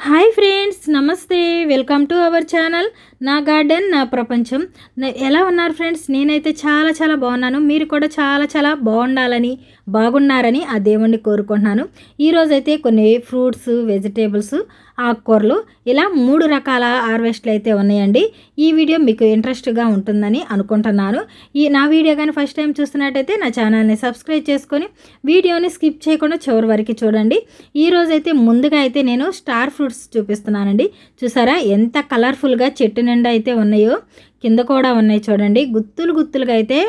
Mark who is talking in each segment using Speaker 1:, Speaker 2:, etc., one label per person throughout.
Speaker 1: Hi friends, నమస్తే. Welcome to our channel నా garden నా ప్రపంచం. ఎలా ఉన్నారు ఫ్రెండ్స్? నేనైతే చాలా చాలా బాగున్నాను. మీరు కూడా చాలా చాలా బాగున్నారని ఆ దేవుణ్ణి కోరుకుంటున్నాను. ఈరోజైతే కొన్ని ఫ్రూట్స్, వెజిటేబుల్స్, ఆకుకూరలు ఇలా 3 రకాల హార్వెస్ట్లు అయితే ఉన్నాయండి. ఈ వీడియో మీకు ఇంట్రెస్ట్గా ఉంటుందని అనుకుంటున్నాను. నా వీడియో కానీ ఫస్ట్ టైం చూస్తున్నట్టయితే నా ఛానల్ని సబ్స్క్రైబ్ చేసుకొని వీడియోని స్కిప్ చేయకుండా చివరి వరకు చూడండి. ఈరోజైతే ముందుగా అయితే నేను స్టార్ ఫ్రూట్స్ చూపిస్తున్నానండి. చూసారా ఎంత కలర్ఫుల్గా చెట్టు నిండా అయితే ఉన్నాయో, కింద కూడా ఉన్నాయి చూడండి. గుత్తులుగా అయితే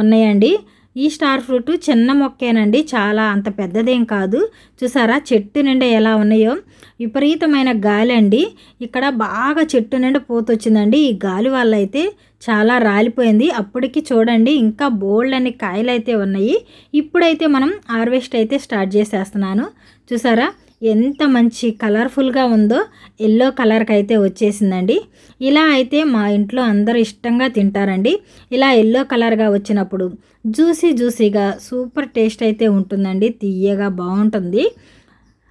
Speaker 1: ఉన్నాయండి. ఈ స్టార్ ఫ్రూట్ చిన్న మొక్కేనండి, చాలా అంత పెద్దదేం కాదు. చూసారా చెట్టు నిండా ఎలా ఉన్నాయో. విపరీతమైన గాలి అండి, ఇక్కడ బాగా చెట్టు నిండా పోతొచ్చిందండి. ఈ గాలి వల్ల అయితే చాలా రాలిపోయింది. అప్పటికి చూడండి ఇంకా బోల్డ్ అని కాయలు అయితే ఉన్నాయి. ఇప్పుడైతే మనం హార్వెస్ట్ అయితే స్టార్ట్ చేసేస్తున్నాను. చూసారా ఎంత మంచి కలర్ఫుల్గా ఉందో. ఎల్లో కలర్కి అయితే వచ్చేసిందండి. ఇలా అయితే మా ఇంట్లో అందరూ ఇష్టంగా తింటారండి. ఇలా ఎల్లో కలర్గా వచ్చినప్పుడు జ్యూసీగా సూపర్ టేస్ట్ అయితే ఉంటుందండి. తీయగా బాగుంటుంది.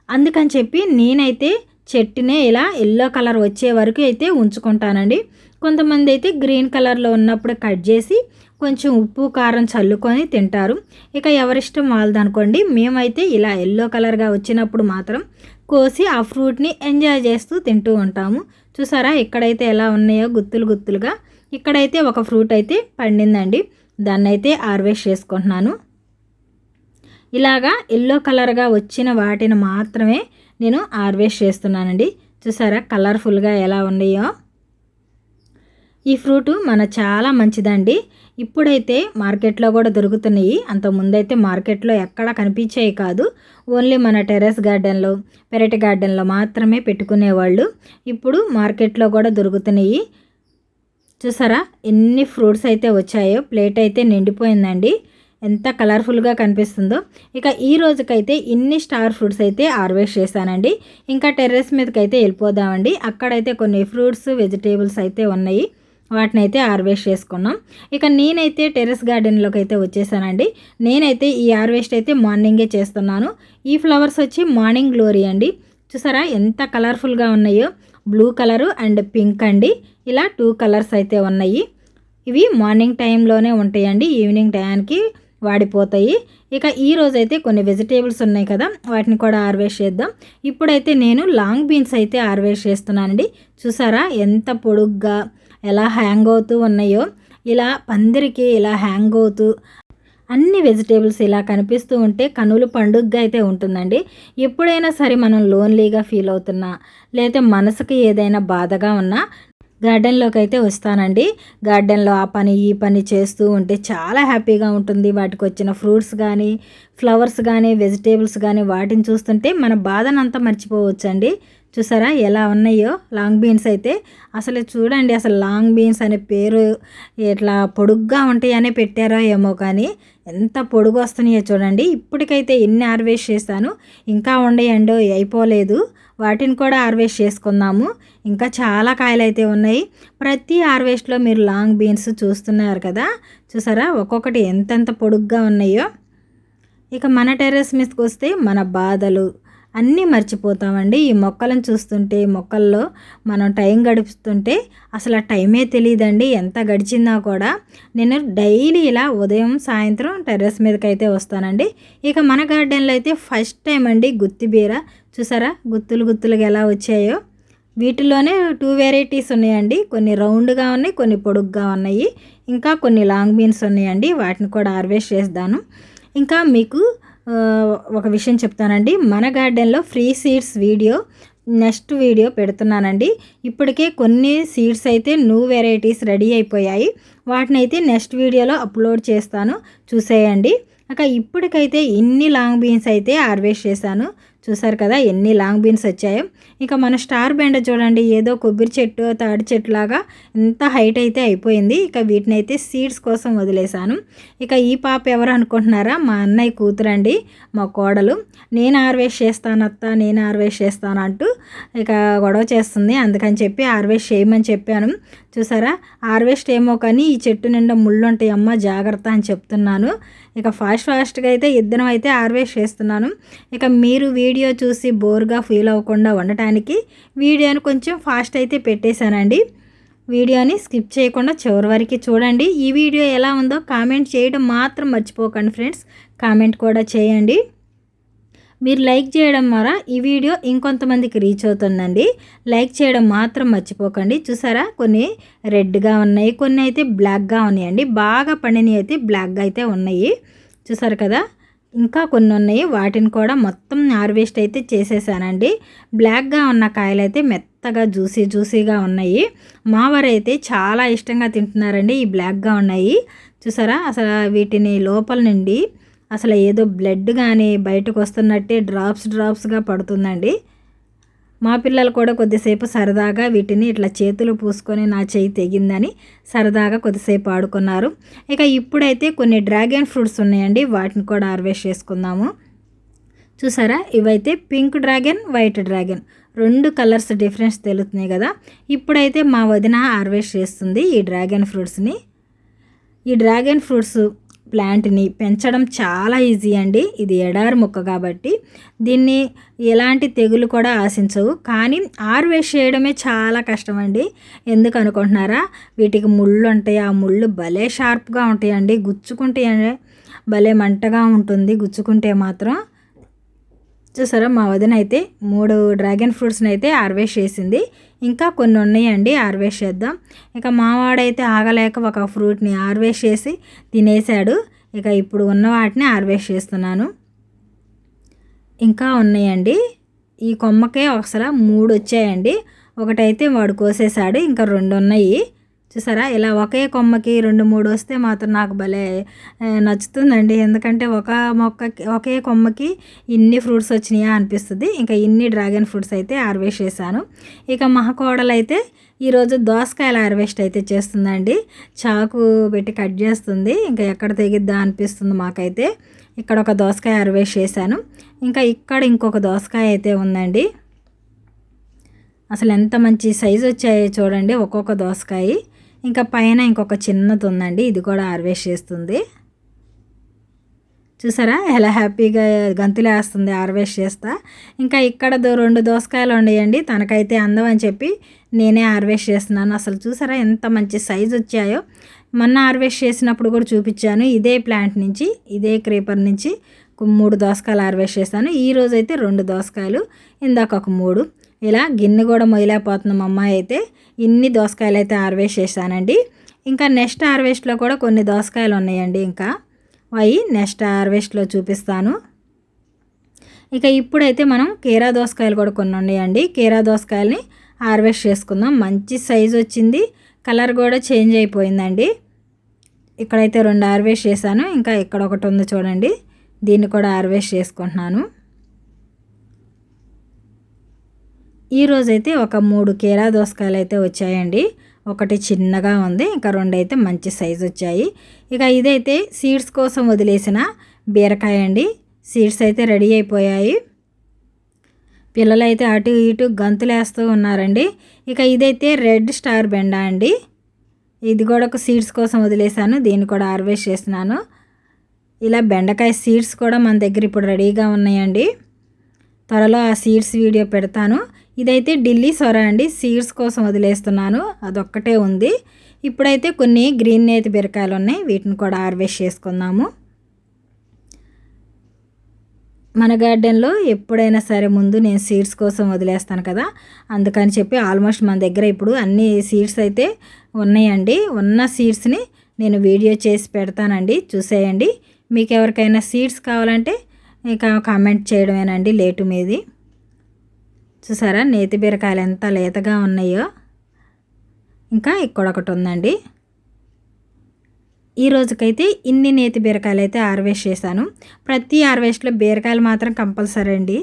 Speaker 1: అందుకని చెప్పి నేనైతే చెట్టునే ఇలా ఎల్లో కలర్ వచ్చే వరకు అయితే ఉంచుకుంటానండి. కొంతమంది అయితే గ్రీన్ కలర్లో ఉన్నప్పుడు కట్ చేసి కొంచెం ఉప్పు కారం చల్లుకొని తింటారు. ఇక ఎవరిష్టం వాళ్ళదనుకోండి. మేమైతే ఇలా ఎల్లో కలర్గా వచ్చినప్పుడు మాత్రం కోసి ఆ ఫ్రూట్ని ఎంజాయ్ చేస్తూ తింటూ ఉంటాము. చూసారా ఇక్కడైతే ఎలా ఉన్నాయో గుత్తులుగా. ఇక్కడైతే ఒక ఫ్రూట్ అయితే పండిందండి. దాన్ని అయితే హార్వెస్ట్ చేసుకుంటున్నాను. ఇలాగా ఎల్లో కలర్గా వచ్చిన వాటిని మాత్రమే నేను హార్వెస్ట్ చేస్తున్నానండి. చూసారా కలర్ఫుల్గా ఎలా ఉన్నాయో. ఈ ఫ్రూటు మన చాలా మంచిదండి. ఇప్పుడైతే మార్కెట్లో కూడా దొరుకుతున్నాయి. అంతకుముందైతే మార్కెట్లో ఎక్కడా కనిపించేవి కాదు. ఓన్లీ మన టెర్రస్ గార్డెన్లో, పెరటి గార్డెన్లో మాత్రమే పెట్టుకునేవాళ్ళు. ఇప్పుడు మార్కెట్లో కూడా దొరుకుతున్నాయి. చూసారా ఎన్ని ఫ్రూట్స్ అయితే వచ్చాయో. ప్లేట్ అయితే నిండిపోయిందండి. ఎంత కలర్ఫుల్గా కనిపిస్తుందో. ఇక ఈ రోజుకైతే ఇన్ని స్టార్ ఫ్రూట్స్ అయితే హార్వెస్ట్ చేశానండి. ఇంకా టెర్రస్ మీదకి అయితే వెళ్ళిపోదామండి. అక్కడైతే కొన్ని ఫ్రూట్స్, వెజిటేబుల్స్ అయితే ఉన్నాయి. వాటిని అయితే హార్వెస్ట్ చేసుకున్నాం. ఇక నేనైతే టెర్రస్ గార్డెన్లోకి అయితే వచ్చేసానండి. నేనైతే ఈ హార్వెస్ట్ అయితే మార్నింగే చేస్తున్నాను. ఈ ఫ్లవర్స్ వచ్చి మార్నింగ్ గ్లోరీ అండి. చూసారా ఎంత కలర్ఫుల్గా ఉన్నాయో. బ్లూ కలరు అండ్ పింక్ అండి. ఇలా 2 కలర్స్ అయితే ఉన్నాయి. ఇవి మార్నింగ్ టైంలోనే ఉంటాయండి. ఈవినింగ్ టైంకి వాడిపోతాయి. ఇక ఈ రోజైతే కొన్ని వెజిటేబుల్స్ ఉన్నాయి కదా, వాటిని కూడా హార్వెస్ట్ చేద్దాం. ఇప్పుడైతే నేను లాంగ్ బీన్స్ అయితే హార్వెస్ట్ చేస్తున్నానండి. చూసారా ఎంత పొడుగ్గా ఎలా హ్యాంగ్ అవుతూ ఉన్నాయో. ఇలా పందిరికి ఇలా హ్యాంగ్ అవుతూ అన్ని వెజిటేబుల్స్ ఇలా కనిపిస్తూ ఉంటే కనుల పండుగగా అయితే ఉంటుందండి. ఎప్పుడైనా సరే మనం లోన్లీగా ఫీల్ అవుతున్నా, లేకపోతే మనసుకి ఏదైనా బాధగా ఉన్నా గార్డెన్లోకి అయితే వస్తానండి. గార్డెన్లో ఆ పని ఈ పని చేస్తూ ఉంటే చాలా హ్యాపీగా ఉంటుంది. వాటికి వచ్చిన ఫ్రూట్స్ కానీ, ఫ్లవర్స్ కానీ, వెజిటేబుల్స్ కానీ వాటిని చూస్తుంటే మన బాధనంతా మర్చిపోవచ్చండి. చూసారా ఎలా ఉన్నాయో లాంగ్ బీన్స్ అయితే. అసలు చూడండి, అసలు లాంగ్ బీన్స్ అనే పేరు ఇట్లా పొడుగ్గా ఉంటాయనే పెట్టారో ఏమో, కానీ ఎంత పొడుగు వస్తున్నాయో చూడండి. ఇప్పటికైతే ఎన్ని హార్వెస్ట్ చేశాను, ఇంకా ఉండయండి, అయిపోలేదు. వాటిని కూడా హార్వెస్ట్ చేసుకుందాము. ఇంకా చాలా కాయలు అయితే ఉన్నాయి. ప్రతి హార్వెస్ట్లో మీరు లాంగ్ బీన్స్ చూస్తున్నారు కదా. చూసారా ఒక్కొక్కటి ఎంతెంత పొడుగ్గా ఉన్నాయో. ఇక మన టెర్రస్ మీదకి వస్తే మన బాధలు అన్నీ మర్చిపోతామండి. ఈ మొక్కలను చూస్తుంటే, మొక్కల్లో మనం టైం గడుపుతుంటే అసలు ఆ టైమే తెలియదండి ఎంత గడిచిందా కూడా. నేను డైలీ ఇలా ఉదయం సాయంత్రం టెర్రస్ మీదకి అయితే వస్తానండి. ఇక మన గార్డెన్లో అయితే ఫస్ట్ టైం అండి గుత్తిబీర. చూసారా గుత్తులుగా ఎలా వచ్చాయో. వీటిలోనే 2 వెరైటీస్ ఉన్నాయండి. కొన్ని రౌండ్గా ఉన్నాయి, కొన్ని పొడుగ్గా ఉన్నాయి. ఇంకా కొన్ని లాంగ్ బీన్స్ ఉన్నాయండి. వాటిని కూడా హార్వెస్ట్ చేద్దాను. ఇంకా మీకు ఒక విషయం చెప్తానండి. మన గార్డెన్లో free seeds video next video పెడుతున్నానండి. ఇప్పటికే కొన్ని సీడ్స్ అయితే న్యూ వెరైటీస్ రెడీ అయిపోయాయి. వాటిని అయితే నెక్స్ట్ వీడియోలో అప్లోడ్ చేస్తాను, చూసేయండి. ఇప్పటికైతే ఇన్ని లాంగ్ బీన్స్ అయితే హార్వెస్ట్ చేశాను. చూసారు కదా ఎన్ని లాంగ్ బీన్స్ వచ్చాయో. ఇక మన స్టార్ బెండ చూడండి, ఏదో కొబ్బరి చెట్టు, తాడి చెట్టు లాగా ఎంత హైట్ అయితే అయిపోయింది. ఇక వీటిని అయితే సీడ్స్ కోసం వదిలేశాను. ఇక ఈ పాప ఎవరు అనుకుంటున్నారా? మా అన్నయ్య కూతురండి, మా కోడలు. నేను హార్వెస్ట్ చేస్తాను అత్త, నేను హార్వెస్ట్ చేస్తాను అంటూ ఇక గొడవ చేస్తుంది. అందుకని చెప్పి హార్వెస్ట్ చేయమని చెప్పాను. చూసారా హార్వెస్ట్ ఏమో కానీ ఈ చెట్టు నిండా ముళ్ళు ఉంటాయి అమ్మ, జాగ్రత్త అని చెప్తున్నాను. ఇక ఫాస్ట్గా అయితే ఇద్దరం అయితే హార్వెస్ట్ చేస్తున్నాను. ఇక మీరు వీడియో చూసి బోర్గా ఫీల్ అవ్వకుండా ఉండటానికి వీడియోని కొంచెం ఫాస్ట్ అయితే పెట్టేశానండి. వీడియోని స్కిప్ చేయకుండా చివరి వరకు చూడండి. ఈ వీడియో ఎలా ఉందో కామెంట్ చేయడం మాత్రం మర్చిపోకండి ఫ్రెండ్స్. కామెంట్ కూడా చేయండి. మీరు లైక్ చేయడం ద్వారా ఈ వీడియో ఇంకొంతమందికి రీచ్ అవుతుందండి. లైక్ చేయడం మాత్రం మర్చిపోకండి. చూసారా, కొన్ని రెడ్గా ఉన్నాయి, కొన్ని అయితే బ్లాక్గా ఉన్నాయండి. బాగా పండినవి అయితే బ్లాక్గా అయితే ఉన్నాయి, చూసారు కదా. ఇంకా కొన్ని ఉన్నాయి, వాటిని కూడా మొత్తం హార్వెస్ట్ అయితే చేసేసానండి. బ్లాక్గా ఉన్న కాయలు అయితే మెత్తగా జ్యూసీగా ఉన్నాయి. మా వారు అయితే చాలా ఇష్టంగా తింటున్నారండి ఈ బ్లాక్గా ఉన్నాయి. చూసారా, అసలు వీటిని లోపల నుండి అసలు ఏదో బ్లడ్ కానీ బయటకు వస్తున్నట్టే డ్రాప్స్గా పడుతుందండి. మా పిల్లలు కూడా కొద్దిసేపు సరదాగా వీటిని ఇట్లా చేతులు పూసుకొని నా చేయి తెగిందని సరదాగా కొద్దిసేపు ఆడుకున్నారు. ఇక ఇప్పుడైతే కొన్ని డ్రాగన్ ఫ్రూట్స్ ఉన్నాయండి, వాటిని కూడా హార్వెస్ట్ చేసుకుందాము. చూసారా, ఇవైతే pink dragon, white dragon, 2 colours difference తెలుస్తున్నాయి కదా. ఇప్పుడైతే మా వదిన హార్వెస్ట్ చేస్తుంది ఈ డ్రాగన్ ఫ్రూట్స్ని. ఈ డ్రాగన్ ఫ్రూట్స్ ప్లాంట్ని పెంచడం చాలా ఈజీ అండి. ఇది ఎడారి మొక్క కాబట్టి దీన్ని ఎలాంటి తెగులు కూడా ఆశించవు. కానీ హార్వెస్ట్ చేయడమే చాలా కష్టం అండి. ఎందుకు అనుకుంటున్నారా, వీటికి ముళ్ళు ఉంటాయి. ఆ ముళ్ళు భలే షార్ప్గా ఉంటాయండి. గుచ్చుకుంటే భలే మంటగా ఉంటుంది గుచ్చుకుంటే మాత్రం. చూసారా, మా వదిన అయితే 3 డ్రాగన్ ఫ్రూట్స్ని అయితే హార్వెస్ట్ చేసింది. ఇంకా కొన్ని ఉన్నాయండి, హార్వెస్ట్ చేద్దాం. ఇక మావాడైతే ఆగలేక ఒక ఫ్రూట్ని హార్వెస్ట్ చేసి తినేశాడు. ఇక ఇప్పుడు ఉన్న వాటిని హార్వెస్ట్ చేస్తున్నాను. ఇంకా ఉన్నాయండి. ఈ కొమ్మకే ఒకసారి 3 వచ్చాయండి. ఒకటైతే వాడు కోసేశాడు, ఇంకా 2 ఉన్నాయి. చూసారా, ఇలా ఒకే కొమ్మకి 2-3 వస్తే మాత్రం నాకు భలే నచ్చుతుందండి. ఎందుకంటే ఒకే కొమ్మకి ఇన్ని ఫ్రూట్స్ వచ్చినాయా అనిపిస్తుంది. ఇంకా ఇన్ని డ్రాగన్ ఫ్రూట్స్ అయితే హార్వెస్ట్ చేశాను. ఇక మా కోడలు అయితే ఈరోజు దోసకాయల హార్వెస్ట్ అయితే చేస్తుందండి. చాకు పెట్టి కట్ చేస్తుంది. ఇంకా ఎక్కడ తెగిద్దా అనిపిస్తుంది మాకైతే. ఇక్కడ ఒక దోసకాయ హార్వెస్ట్ చేశాను. ఇంకా ఇక్కడ ఇంకొక దోసకాయ అయితే ఉందండి. అసలు ఎంత మంచి సైజు వచ్చాయో చూడండి ఒక్కొక్క దోసకాయ. ఇంకా పైన ఇంకొక చిన్నది ఉందండి, ఇది కూడా హార్వెస్ట్ చేస్తుంది. చూసారా, ఎలా హ్యాపీగా గంతులేస్తుంది హార్వెస్ట్ చేస్తా. ఇంకా ఇక్కడ 2 దోసకాయలు ఉన్నాయండి. తనకైతే అందమని చెప్పి నేనే హార్వెస్ట్ చేస్తున్నాను. అసలు చూసారా ఎంత మంచి సైజు వచ్చాయో. మొన్న హార్వెస్ట్ చేసినప్పుడు కూడా చూపించాను. ఇదే ప్లాంట్ నుంచి, ఇదే క్రీపర్ నుంచి 3 దోసకాయలు హార్వెస్ట్ చేశాను. ఈరోజు అయితే 2 దోసకాయలు, ఇందాక ఒక 3. ఇలా గిన్నె కూడా మొయ్యలేకపోతుంది మా అమ్మాయి అయితే. ఇన్ని దోసకాయలు అయితే హార్వెస్ట్ చేశానండి. ఇంకా నెక్స్ట్ హార్వెస్ట్లో కూడా కొన్ని దోసకాయలు ఉన్నాయండి. ఇంకా అవి నెక్స్ట్ హార్వెస్ట్లో చూపిస్తాను. ఇక ఇప్పుడైతే మనం కీరా దోసకాయలు కూడా కొన్ని ఉన్నాయండి. కీరా దోసకాయలని హార్వెస్ట్ చేసుకుందాం. మంచి సైజు వచ్చింది, కలర్ కూడా చేంజ్ అయిపోయిందండి. ఇక్కడైతే 2 హార్వెస్ట్ చేశాను. ఇంకా ఇక్కడ ఒకటి ఉంది చూడండి, దీన్ని కూడా హార్వెస్ట్ చేసుకుంటున్నాను. ఈరోజైతే ఒక 3 కీరా దోసకాయలు అయితే వచ్చాయండి. ఒకటి చిన్నగా ఉంది, ఇంకా 2 అయితే మంచి సైజు వచ్చాయి. ఇక ఇదైతే సీడ్స్ కోసం వదిలేసిన బీరకాయ అండి. సీడ్స్ అయితే రెడీ అయిపోయాయి. పిల్లలైతే అటు ఇటు గంతులేస్తూ ఉన్నారండి. ఇక ఇదైతే రెడ్ స్టార్ బెండ అండి. ఇది కూడా ఒక సీడ్స్ కోసం వదిలేశాను, దీన్ని కూడా హార్వెస్ట్ చేస్తున్నాను. ఇలా బెండకాయ సీడ్స్ కూడా మన దగ్గర ఇప్పుడు రెడీగా ఉన్నాయండి. త్వరలో ఆ సీడ్స్ వీడియో పెడతాను. ఇదైతే ఢిల్లీ సొర అండి, సీడ్స్ కోసం వదిలేస్తున్నాను, అదొక్కటే ఉంది. ఇప్పుడైతే కొన్ని గ్రీన్ నేతి బీరకాయలు ఉన్నాయి, వీటిని కూడా హార్వెస్ట్ చేసుకుందాము. మన గార్డెన్లో ఎప్పుడైనా సరే ముందు నేను సీడ్స్ కోసం వదిలేస్తాను కదా, అందుకని చెప్పి ఆల్మోస్ట్ మన దగ్గర ఇప్పుడు అన్ని సీడ్స్ అయితే ఉన్నాయండి. ఉన్న సీడ్స్ని నేను వీడియో చేసి పెడతానండి, చూసేయండి. మీకు ఎవరికైనా సీడ్స్ కావాలంటే ఇక కామెంట్ చేయడమేనండి లేటు మీది. చూసారా, నేతి బీరకాయలు ఎంత లేతగా ఉన్నాయో. ఇంకా ఇక్కడ ఒకటి ఉందండి. ఈ రోజుకైతే ఇన్ని నేతి బీరకాయలు అయితే హార్వెస్ట్ చేశాను. ప్రతి హార్వెస్ట్లో బీరకాయలు మాత్రం కంపల్సరీ అండి,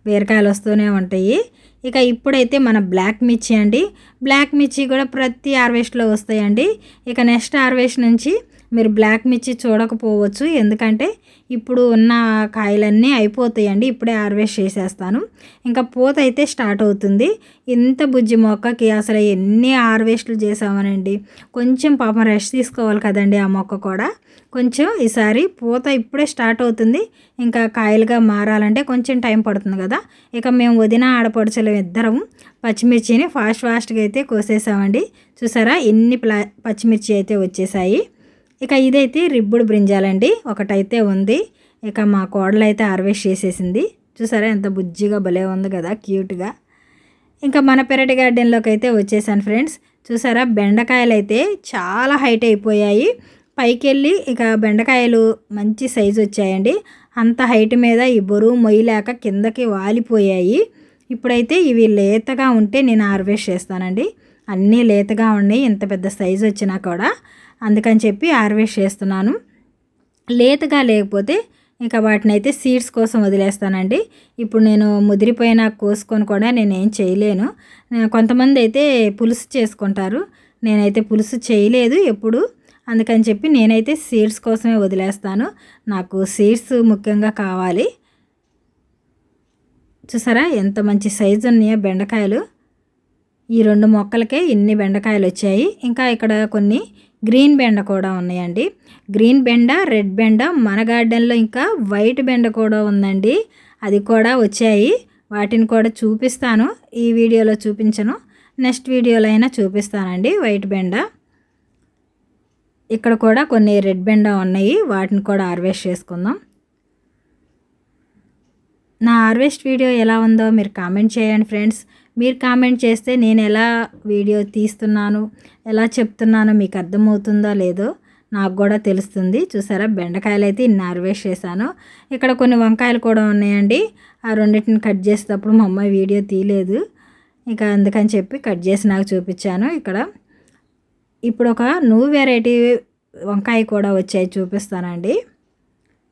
Speaker 1: బీరకాయలు వస్తూనే ఉంటాయి. ఇక ఇప్పుడైతే మన బ్లాక్ మిర్చి అండి. బ్లాక్ మిర్చి కూడా ప్రతి హార్వెస్ట్లో వస్తాయండి. ఇక నెక్స్ట్ హార్వెస్ట్ నుంచి మీరు బ్లాక్ మిర్చి చూడకపోవచ్చు, ఎందుకంటే ఇప్పుడు ఉన్న కాయలన్నీ అయిపోతాయండి. ఇప్పుడే హార్వెస్ట్ చేసేస్తాను. ఇంకా పూత అయితే స్టార్ట్ అవుతుంది. ఇంత బుజ్జి మొక్కకి అసలు ఎన్ని హార్వెస్ట్లు చేసామనండి. కొంచెం పాపం రెస్ట్ తీసుకోవాలి కదండి ఆ మొక్క కూడా. కొంచెం ఈసారి పూత ఇప్పుడే స్టార్ట్ అవుతుంది. ఇంకా కాయలుగా మారాలంటే కొంచెం టైం పడుతుంది కదా. ఇక మేము వదిన ఆడపడుచులు ఇద్దరం పచ్చిమిర్చిని ఫాస్ట్గా అయితే కోసేసామండి. చూసారా ఎన్ని పచ్చిమిర్చి అయితే వచ్చేసాయి. ఇక ఇదైతే రిబ్బుడు బ్రింజాలండి, ఒకటైతే ఉంది. ఇక మా కోడలు అయితే హార్వెస్ట్ చేసేసింది. చూసారా ఎంత బుజ్జిగా భలే ఉంది కదా, క్యూట్గా. ఇంకా మన పెరటి గార్డెన్లోకి అయితే వచ్చేసాను ఫ్రెండ్స్. చూసారా బెండకాయలు అయితే చాలా హైట్ అయిపోయాయి. పైకి వెళ్ళి ఇక బెండకాయలు మంచి సైజు వచ్చాయండి. అంత హైట్ మీద ఈ బరువు మొయ్యలేక కిందకి వాలిపోయాయి. ఇప్పుడైతే ఇవి లేతగా ఉంటే నేను హార్వెస్ట్ చేస్తానండి. అన్నీ లేతగా ఉన్నాయి, ఇంత పెద్ద సైజు వచ్చినా కూడా. అందుకని చెప్పి హార్వెస్ట్ చేస్తున్నాను. లేతగా లేకపోతే ఇంకా వాటిని అయితే సీడ్స్ కోసం వదిలేస్తానండి. ఇప్పుడు నేను ముదిరిపోయిన కోసుకొని కూడా నేనేం చేయలేను. కొంతమంది అయితే పులుసు చేసుకుంటారు, నేనైతే పులుసు చేయలేదు ఎప్పుడు. అందుకని చెప్పి నేనైతే సీడ్స్ కోసమే వదిలేస్తాను. నాకు సీడ్స్ ముఖ్యంగా కావాలి. చూసారా ఎంత మంచి సైజు ఉన్నాయో బెండకాయలు. ఈ 2 మొక్కలకే ఇన్ని బెండకాయలు వచ్చాయి. ఇంకా ఇక్కడ కొన్ని గ్రీన్ బెండ కూడా ఉన్నాయండి. గ్రీన్ బెండ, రెడ్ బెండ, మన గార్డెన్లో ఇంకా వైట్ బెండ కూడా ఉందండి. అది కూడా వచ్చాయి. వాటిని కూడా చూపిస్తాను. ఈ వీడియోలో చూపించను, నెక్స్ట్ వీడియోలో అయినా చూపిస్తానండి వైట్ బెండ. ఇక్కడ కూడా కొన్ని రెడ్ బెండ ఉన్నాయి, వాటిని కూడా హార్వెస్ట్ చేసుకుందాం. నా హార్వెస్ట్ వీడియో ఎలా ఉందో మీరు కామెంట్ చేయండి ఫ్రెండ్స్. మీరు కామెంట్ చేస్తే నేను ఎలా వీడియో తీస్తున్నాను, ఎలా చెప్తున్నానో మీకు అర్థమవుతుందో లేదో నాకు కూడా తెలుస్తుంది. చూసారా బెండకాయలు అయితే ఇన్ని హార్వెస్ట్ చేశాను. ఇక్కడ కొన్ని వంకాయలు కూడా ఉన్నాయండి. ఆ రెండింటిని కట్ చేసేటప్పుడు మా అమ్మాయి వీడియో తీయలేదు, ఇక అందుకని చెప్పి కట్ చేసి నాకు చూపించాను. ఇక్కడ ఇప్పుడు ఒక నువ్వు వెరైటీ వంకాయ కూడా వచ్చాయి, చూపిస్తానండి.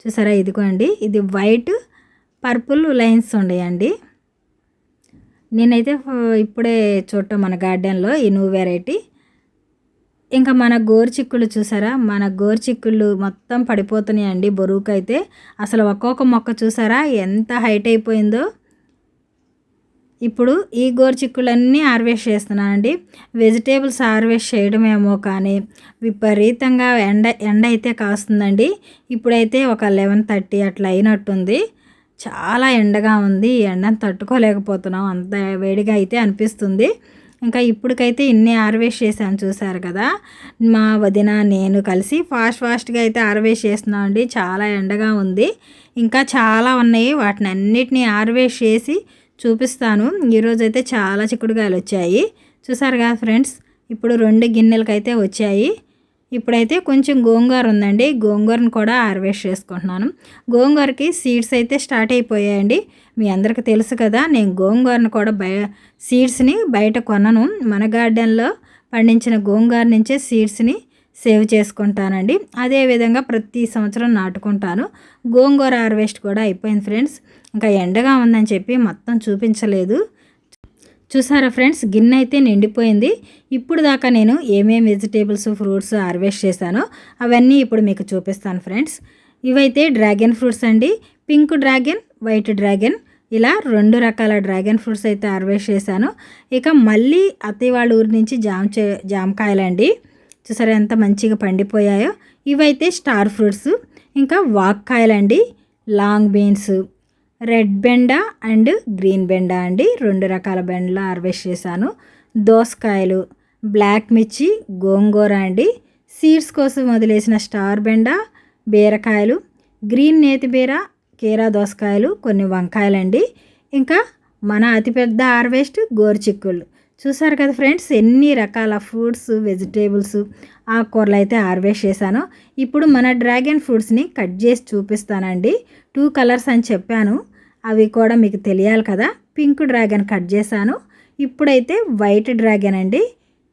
Speaker 1: చూసారా ఇదిగోండి, ఇది వైట్ పర్పుల్ లైన్స్ ఉన్నాయండి. నేనైతే ఇప్పుడే చూడటం మన గార్డెన్లో ఈ నువ్వు వెరైటీ. ఇంకా మన గోరుచిక్కుళ్ళు చూసారా, మన గోరుచిక్కుళ్ళు మొత్తం పడిపోతున్నాయండి బరువుకైతే. అసలు ఒక్కొక్క మొక్క చూసారా ఎంత హైట్ అయిపోయిందో. ఇప్పుడు ఈ గోరుచిక్కులన్నీ హార్వెస్ట్ చేస్తున్నానండి. వెజిటేబుల్స్ హార్వెస్ట్ చేయడమేమో కానీ విపరీతంగా ఎండ అయితే కాస్తుందండి. ఇప్పుడైతే ఒక 11:30 అట్లా అయినట్టుంది. చాలా ఎండగా ఉంది, ఎండను తట్టుకోలేకపోతున్నాం, అంత వేడిగా అయితే అనిపిస్తుంది. ఇంకా ఇప్పటికైతే ఇన్ని హార్వెస్ట్ చేశాను చూసారు కదా. మా వదిన నేను కలిసి ఫాస్ట్గా అయితే హార్వెస్ట్ చేస్తున్నాం అండి. చాలా ఎండగా ఉంది, ఇంకా చాలా ఉన్నాయి. వాటిని అన్నిటినీ హార్వెస్ట్ చేసి చూపిస్తాను. ఈరోజైతే చాలా చిక్కుడుకాయలు వచ్చాయి చూసారు కదా ఫ్రెండ్స్. ఇప్పుడు 2 గిన్నెలకైతే వచ్చాయి. ఇప్పుడైతే కొంచెం గోంగూర ఉందండి, గోంగూరను కూడా హార్వెస్ట్ చేసుకుంటున్నాను. గోంగూరకి సీడ్స్ అయితే స్టార్ట్ అయిపోయాయండి. మీ అందరికీ తెలుసు కదా, నేను గోంగూరను కూడా సీడ్స్ని బయట కొనను. మన గార్డెన్లో పండించిన గోంగూర నుంచే సీడ్స్ని సేవ్ చేసుకుంటానండి. అదేవిధంగా ప్రతి సంవత్సరం నాటుకుంటాను. గోంగూర హార్వెస్ట్ కూడా అయిపోయింది ఫ్రెండ్స్. ఇంకా ఎండగా ఉందని చెప్పి మొత్తం చూపించలేదు. చూసారా ఫ్రెండ్స్, గిన్నె అయితే నిండిపోయింది. ఇప్పుడు దాకా నేను ఏమేమి వెజిటేబుల్స్ ఫ్రూట్స్ హార్వెస్ట్ చేశానో అవన్నీ ఇప్పుడు మీకు చూపిస్తాను ఫ్రెండ్స్. ఇవైతే డ్రాగన్ ఫ్రూట్స్ అండి. పింక్ డ్రాగన్, వైట్ డ్రాగన్, ఇలా 2 రకాల డ్రాగన్ ఫ్రూట్స్ అయితే హార్వెస్ట్ చేశాను. ఇక మళ్ళీ అత్తయ్య వాళ్ళ ఊరి నుంచి జామకాయలండి. చూసారా ఎంత మంచిగా పండిపోయాయో. ఇవైతే స్టార్ ఫ్రూట్స్. ఇంకా వాక్కాయలండి, లాంగ్ బీన్స్, రెడ్ బెండ అండ్ గ్రీన్ బెండ అండి. 2 రకాల బెండలు హార్వెస్ట్ చేశాను. దోసకాయలు, బ్లాక్ మిర్చి, గోంగూర అండి. సీడ్స్ కోసం వదిలేసిన స్టార్ బెండ, బీరకాయలు, గ్రీన్ నేతి బీర, కీరా దోసకాయలు, కొన్ని వంకాయలండి. ఇంకా మన అతిపెద్ద హార్వెస్ట్ గోరుచిక్కుళ్ళు. చూసారు కదా ఫ్రెండ్స్, ఎన్ని రకాల ఫ్రూట్స్, వెజిటేబుల్స్, ఆకుకూరలు అయితే హార్వెస్ట్ చేశాను. ఇప్పుడు మన డ్రాగన్ ఫ్రూట్స్ని కట్ చేసి చూపిస్తానండి. 2 కలర్స్ అని చెప్పాను, అవి కూడా మీకు తెలియాలి కదా. పింక్ డ్రాగన్ కట్ చేశాను. ఇప్పుడైతే వైట్ డ్రాగన్ అండి.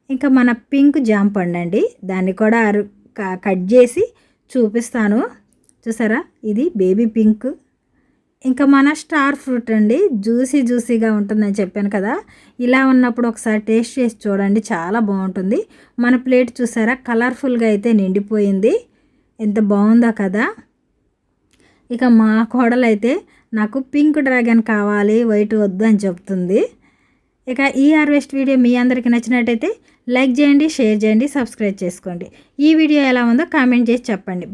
Speaker 1: ఇంకా మన పింక్ జాంపండు అండి, దాన్ని కూడా కట్ చేసి చూపిస్తాను. చూసారా ఇది బేబీ పింక్. ఇంకా మన స్టార్ ఫ్రూట్ అండి, జ్యూసీగా ఉంటుందని చెప్పాను కదా. ఇలా ఉన్నప్పుడు ఒకసారి టేస్ట్ చేసి చూడండి, చాలా బాగుంటుంది. మన ప్లేట్ చూసారా కలర్ఫుల్గా అయితే నిండిపోయింది. ఎంత బాగుందో కదా. ఇక మా కోడలైతే నాకు పింక్ డ్రాగన్ కావాలి, వైట్ వద్దు అని చెప్తుంది. ఇక ఈ హార్వెస్ట్ వీడియో మీ అందరికీ నచ్చినట్టయితే లైక్ చేయండి, షేర్ చేయండి, సబ్స్క్రైబ్ చేసుకోండి. ఈ వీడియో ఎలా ఉందో కామెంట్ చేసి చెప్పండి.